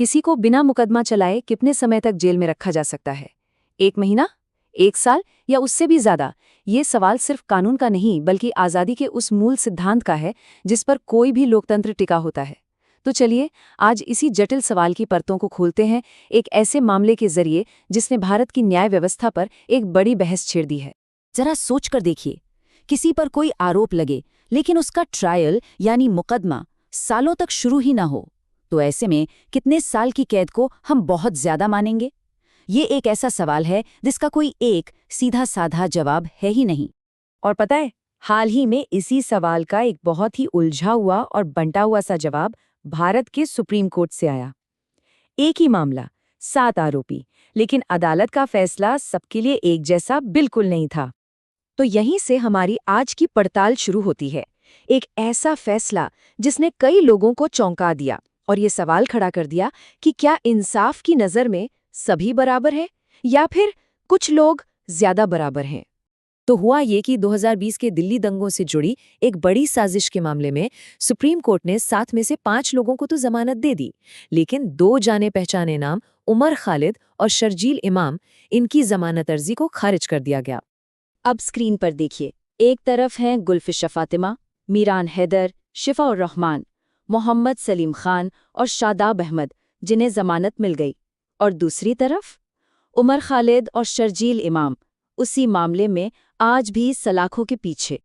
किसी को बिना मुकदमा चलाए कितने समय तक जेल में रखा जा सकता है? 1 महीना? 1 साल या उससे भी ज्यादा? ये सवाल सिर्फ कानून का नहीं बल्कि आज़ादी के उस मूल सिद्धांत का है जिस पर कोई भी लोकतंत्र टिका होता है। तो चलिए आज इसी जटिल सवाल की परतों को खोलते हैं, एक ऐसे मामले के जरिए जिसने भारत की न्याय व्यवस्था पर एक बड़ी बहस छेड़ दी है। जरा सोच कर देखिए, किसी पर कोई आरोप लगे लेकिन उसका ट्रायल यानी मुकदमा सालों तक शुरू ही ना हो, तो ऐसे में कितने साल की कैद को हम बहुत ज्यादा मानेंगे? ये एक ऐसा सवाल है जिसका कोई एक सीधा साधा जवाब है ही नहीं। और पता है, हाल ही में इसी सवाल का एक बहुत ही उलझा हुआ और बंटा हुआ सा जवाब भारत के सुप्रीम कोर्ट से आया। एक ही मामला, 7 आरोपी, लेकिन अदालत का फैसला सबके लिए एक जैसा बिल्कुल नहीं था। तो यहीं से हमारी आज की पड़ताल शुरू होती है। एक ऐसा फैसला जिसने कई लोगों को चौंका दिया और ये सवाल खड़ा कर दिया कि क्या इंसाफ की नज़र में सभी बराबर हैं या फिर कुछ लोग ज्यादा बराबर हैं। तो हुआ ये कि 2020 के दिल्ली दंगों से जुड़ी एक बड़ी साजिश के मामले में सुप्रीम कोर्ट ने 7 में से 5 लोगों को तो जमानत दे दी, लेकिन 2 जाने पहचाने नाम उमर खालिद और शर्जील इमाम, इनकी जमानत अर्जी को खारिज कर दिया गया। अब स्क्रीन पर देखिए, एक तरफ हैं गुलफिशा फातिमा, मीरान हैदर, शिफा उर रहमान, मोहम्मद सलीम खान और शादाब अहमद, जिन्हें जमानत मिल गई, और दूसरी तरफ उमर खालिद और शर्जील इमाम, उसी मामले में आज भी सलाखों के पीछे।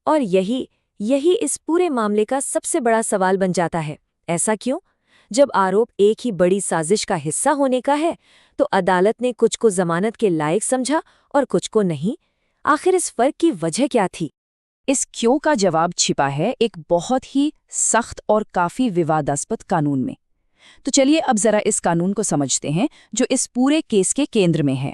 और यही इस पूरे मामले का सबसे बड़ा सवाल बन जाता है। ऐसा क्यों? जब आरोप एक ही बड़ी साजिश का हिस्सा होने का है, तो अदालत ने कुछ को जमानत के लायक समझा और कुछ को नहीं। आखिर इस फर्क की वजह क्या थी? इस क्यों का जवाब छिपा है एक बहुत ही सख्त और काफी विवादास्पद कानून में। तो चलिए अब जरा इस कानून को समझते हैं जो इस पूरे केस के केंद्र में है।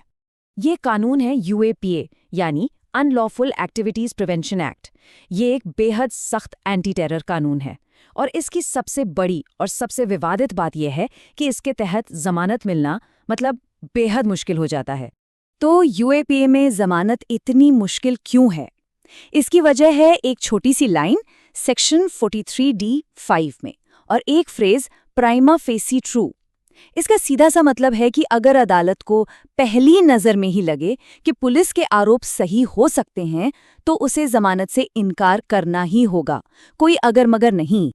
ये कानून है यूएपीए यानी अनलॉफुल एक्टिविटीज प्रिवेंशन एक्ट। ये एक बेहद सख्त एंटी टेरर कानून है और इसकी सबसे बड़ी और सबसे विवादित बात यह है कि इसके तहत जमानत मिलना मतलब बेहद मुश्किल हो जाता है। तो यूएपीए में जमानत इतनी मुश्किल क्यों है? इसकी वजह है एक छोटी सी लाइन सेक्शन 43D(5) में और एक फ्रेज प्राइमा फेसी ट्रू। इसका सीधा सा मतलब है कि अगर अदालत को पहली नज़र में ही लगे कि पुलिस के आरोप सही हो सकते हैं, तो उसे जमानत से इनकार करना ही होगा, कोई अगर मगर नहीं।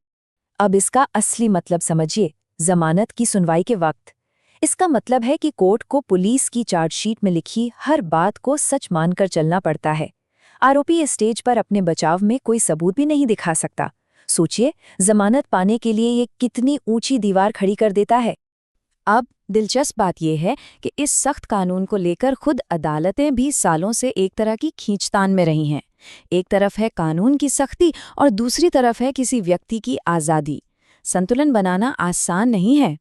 अब इसका असली मतलब समझिए, जमानत की सुनवाई के वक्त। इसका मतलब है कि कोर्ट को पुलिस की चार्जशीट में लिखी हर बात को सच मानकर चलना पड़ता है। आरोपी इस स्टेज पर अपने बचाव में कोई सबूत भी नहीं दिखा सकता। सोचिए, जमानत पाने के लिए ये कितनी ऊंची दीवार खड़ी कर देता है। अब दिलचस्प बात यह है कि इस सख्त कानून को लेकर खुद अदालतें भी सालों से एक तरह की खींचतान में रही हैं। एक तरफ है कानून की सख्ती और दूसरी तरफ है किसी व्यक्ति की आज़ादी। संतुलन बनाना आसान नहीं है।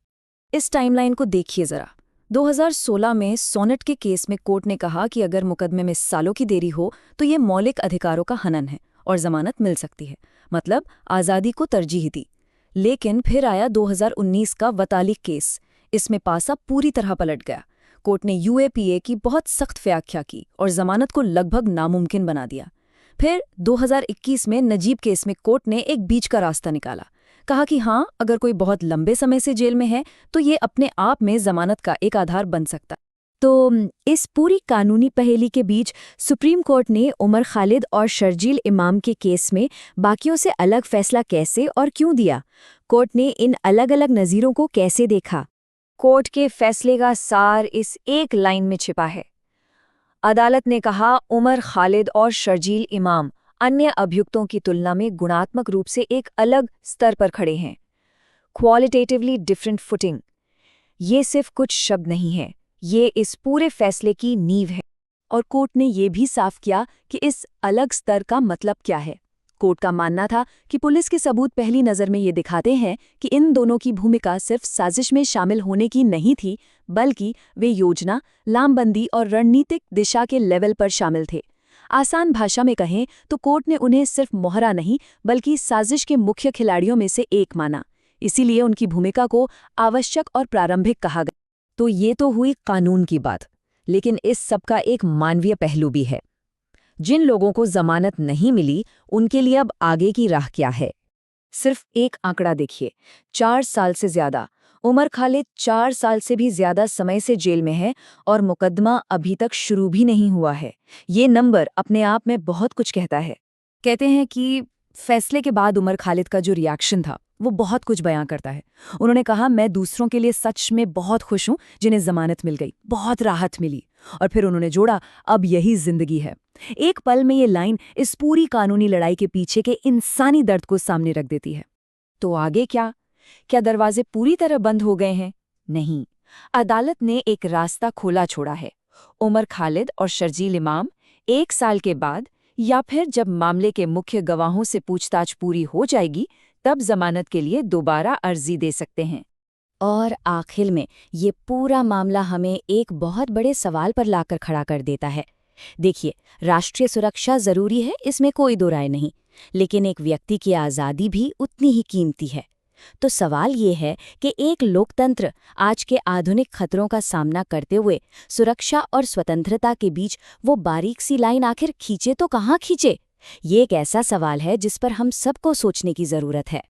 इस टाइमलाइन को देखिए जरा। 2016 में सोनेट के केस में कोर्ट ने कहा कि अगर मुकदमे में सालों की देरी हो तो ये मौलिक अधिकारों का हनन है और जमानत मिल सकती है, मतलब आज़ादी को तरजीह दी। लेकिन फिर आया 2019 का वताली केस। इसमें पासा पूरी तरह पलट गया। कोर्ट ने यूएपीए की बहुत सख्त व्याख्या की और जमानत को लगभग नामुमकिन बना दिया। फिर 2021 में नजीब केस में कोर्ट ने एक बीच का रास्ता निकाला। कहा कि हाँ, अगर कोई बहुत लंबे समय से जेल में है तो ये अपने आप में जमानत का एक आधार बन सकता। तो इस पूरी कानूनी पहेली के बीच सुप्रीम कोर्ट ने उमर खालिद और शर्जील इमाम के केस में बाकियों से अलग फैसला कैसे और क्यों दिया? कोर्ट ने इन अलग अलग नज़ीरों को कैसे देखा? कोर्ट के फैसले का सार इस एक लाइन में छिपा है। अदालत ने कहा, उमर खालिद और शर्जील इमाम अन्य अभियुक्तों की तुलना में गुणात्मक रूप से एक अलग स्तर पर खड़े हैं। Qualitatively different footing. ये सिर्फ कुछ शब्द नहीं है, ये इस पूरे फैसले की नींव है। और कोर्ट ने यह भी साफ किया कि इस अलग स्तर का मतलब क्या है। कोर्ट का मानना था कि पुलिस के सबूत पहली नज़र में ये दिखाते हैं कि इन दोनों की भूमिका सिर्फ साजिश में शामिल होने की नहीं थी, बल्कि वे योजना, लामबंदी और रणनीतिक दिशा के लेवल पर शामिल थे। आसान भाषा में कहें तो कोर्ट ने उन्हें सिर्फ मोहरा नहीं बल्कि साजिश के मुख्य खिलाड़ियों में से एक माना। इसीलिए उनकी भूमिका को आवश्यक और प्रारंभिक कहा गया। तो ये तो हुई कानून की बात, लेकिन इस सब का एक मानवीय पहलू भी है। जिन लोगों को जमानत नहीं मिली, उनके लिए अब आगे की राह क्या है? सिर्फ एक आंकड़ा देखिए, 4 साल से ज्यादा उमर खालिद 4 साल से भी ज्यादा समय से जेल में है और मुकदमा अभी तक शुरू भी नहीं हुआ है। ये नंबर अपने आप में बहुत कुछ कहता है। कहते हैं कि फैसले के बाद उमर खालिद का जो रिएक्शन था वो बहुत कुछ बयां करता है। उन्होंने कहा, मैं दूसरों के लिए सच में बहुत खुश हूं जिन्हें जमानत मिल गई, बहुत राहत मिली। और फिर उन्होंने जोड़ा, अब यही जिंदगी है। एक पल में ये लाइन इस पूरी कानूनी लड़ाई के पीछे के इंसानी दर्द को सामने रख देती है। तो आगे क्या? क्या दरवाजे पूरी तरह बंद हो गए हैं? नहीं, अदालत ने एक रास्ता खोला छोड़ा है। उमर खालिद और शर्जील इमाम 1 साल के बाद या फिर जब मामले के मुख्य गवाहों से पूछताछ पूरी हो जाएगी, तब जमानत के लिए दोबारा अर्जी दे सकते हैं। और आखिर में ये पूरा मामला हमें एक बहुत बड़े सवाल पर लाकर खड़ा कर देता है। देखिए, राष्ट्रीय सुरक्षा जरूरी है, इसमें कोई दो राय नहीं, लेकिन एक व्यक्ति की आज़ादी भी उतनी ही कीमती है। तो सवाल ये है कि एक लोकतंत्र आज के आधुनिक खतरों का सामना करते हुए सुरक्षा और स्वतंत्रता के बीच वो बारीक सी लाइन आखिर खींचे तो कहाँ खींचे? ये एक ऐसा सवाल है जिस पर हम सबको सोचने की जरूरत है।